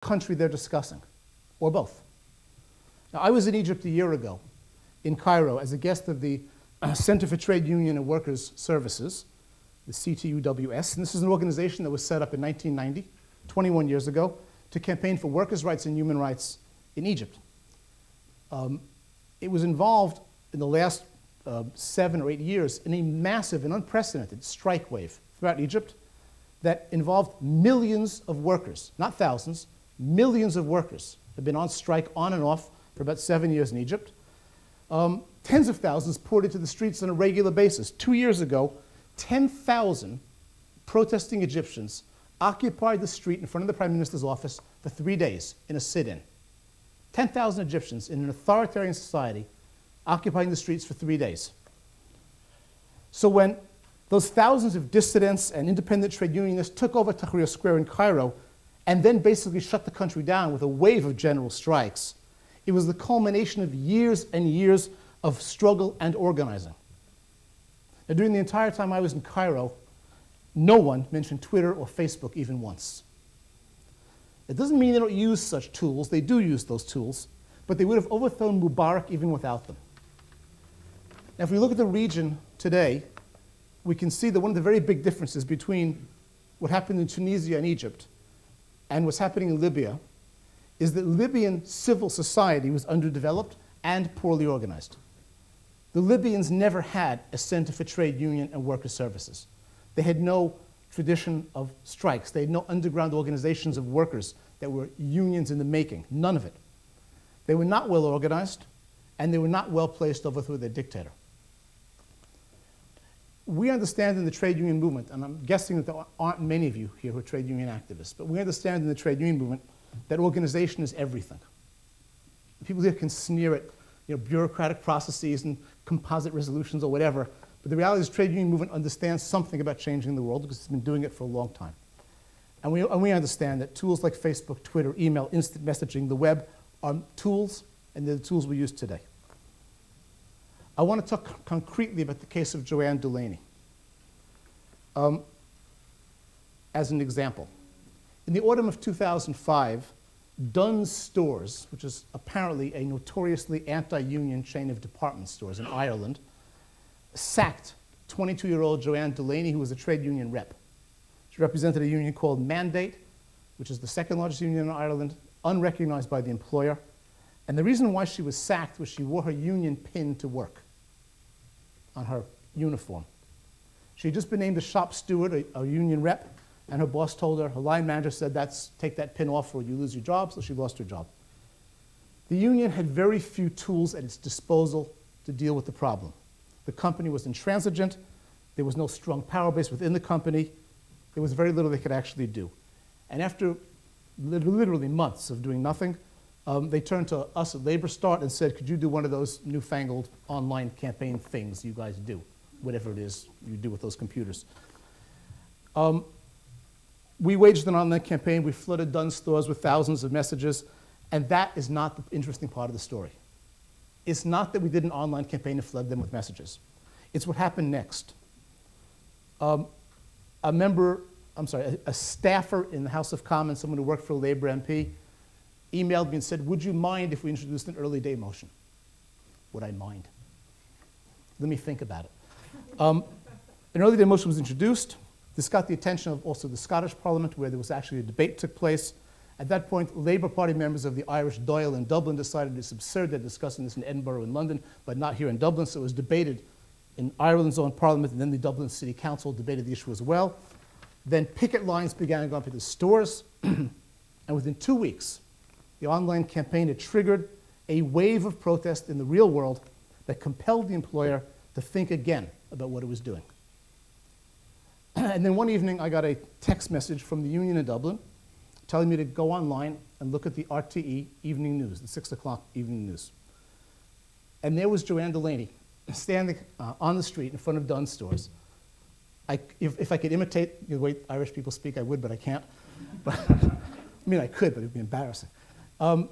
country they're discussing, or both. Now, I was in Egypt a year ago, in Cairo, as a guest of the Center for Trade Union and Workers' Services, the CTUWS, and this is an organization that was set up in 1990, 21 years ago, to campaign for workers' rights and human rights in Egypt. It was involved in the last 7 or 8 years in a massive and unprecedented strike wave throughout Egypt that involved millions of workers, not thousands, millions of workers have been on strike on and off for about 7 years in Egypt. Tens of thousands poured into the streets on a regular basis. 2 years ago, 10,000 protesting Egyptians occupied the street in front of the Prime Minister's office for 3 days in a sit-in. 10,000 Egyptians in an authoritarian society occupying the streets for 3 days. So when those thousands of dissidents and independent trade unionists took over Tahrir Square in Cairo and then basically shut the country down with a wave of general strikes, it was the culmination of years and years of struggle and organizing. Now, during the entire time I was in Cairo, no one mentioned Twitter or Facebook even once. It doesn't mean they don't use such tools. They do use those tools, but they would have overthrown Mubarak even without them. Now, if we look at the region today, we can see that one of the very big differences between what happened in Tunisia and Egypt and what's happening in Libya is that Libyan civil society was underdeveloped and poorly organized. The Libyans never had a Center for Trade Union and Workers' Services. They had no tradition of strikes. They had no underground organizations of workers that were unions in the making, none of it. They were not well organized, and they were not well placed to overthrow their dictator. We understand in the trade union movement, and I'm guessing that there aren't many of you here who are trade union activists, but we understand in the trade union movement that organization is everything. People here can sneer at bureaucratic processes and composite resolutions or whatever, but the reality is the trade union movement understands something about changing the world because it's been doing it for a long time. And we understand that tools like Facebook, Twitter, email, instant messaging, the web are tools, and they're the tools we use today. I want to talk concretely about the case of Joanne Delaney. As an example, in the autumn of 2005, Dunn's Stores, which is apparently a notoriously anti-union chain of department stores in Ireland, sacked 22-year-old Joanne Delaney, who was a trade union rep. She represented a union called Mandate, which is the second largest union in Ireland, unrecognized by the employer. And the reason why she was sacked was she wore her union pin to work on her uniform. She had just been named a shop steward, a union rep, and her boss told her, her line manager said, take that pin off or you lose your job, so she lost her job. The union had very few tools at its disposal to deal with the problem. The company was intransigent. There was no strong power base within the company. There was very little they could actually do. And after literally months of doing nothing, they turned to us at Labor Start and said, could you do one of those newfangled online campaign things you guys do, whatever it is you do with those computers. We waged an online campaign. We flooded Dunn's Stores with thousands of messages, and that is not the interesting part of the story. It's not that we did an online campaign to flood them with messages. It's what happened next. A staffer in the House of Commons, someone who worked for a Labor MP, emailed me and said, would you mind if we introduced an early day motion? Would I mind? Let me think about it. An early day motion was introduced. This got the attention of also the Scottish Parliament, where there was actually a debate took place. At that point, Labour Party members of the Irish Dáil in Dublin decided it's absurd. They're discussing this in Edinburgh and London, but not here in Dublin. So it was debated in Ireland's own parliament, and then the Dublin City Council debated the issue as well. Then picket lines began going to the stores, and within 2 weeks, the online campaign had triggered a wave of protest in the real world that compelled the employer to think again about what it was doing. And then one evening, I got a text message from the union in Dublin telling me to go online and look at the RTE evening news, the 6 o'clock evening news. And there was Joanne Delaney standing on the street in front of Dunn's Stores. If I could imitate the way Irish people speak, I would, but I can't. But, I could, but it would be embarrassing. And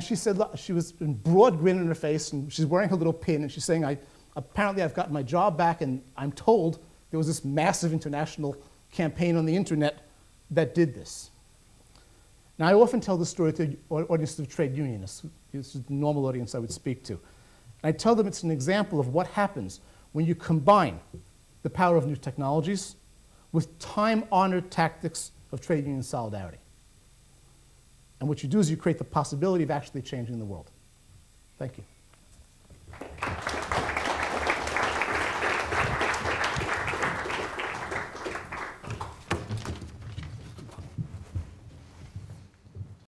she said, look, she was in broad grin on her face, and she's wearing her little pin, and she's saying, apparently I've gotten my job back, and I'm told there was this massive international campaign on the internet that did this. Now, I often tell this story to audiences of trade unionists. This is the normal audience I would speak to. I tell them it's an example of what happens when you combine the power of new technologies with time-honored tactics of trade union solidarity. And what you do is you create the possibility of actually changing the world. Thank you.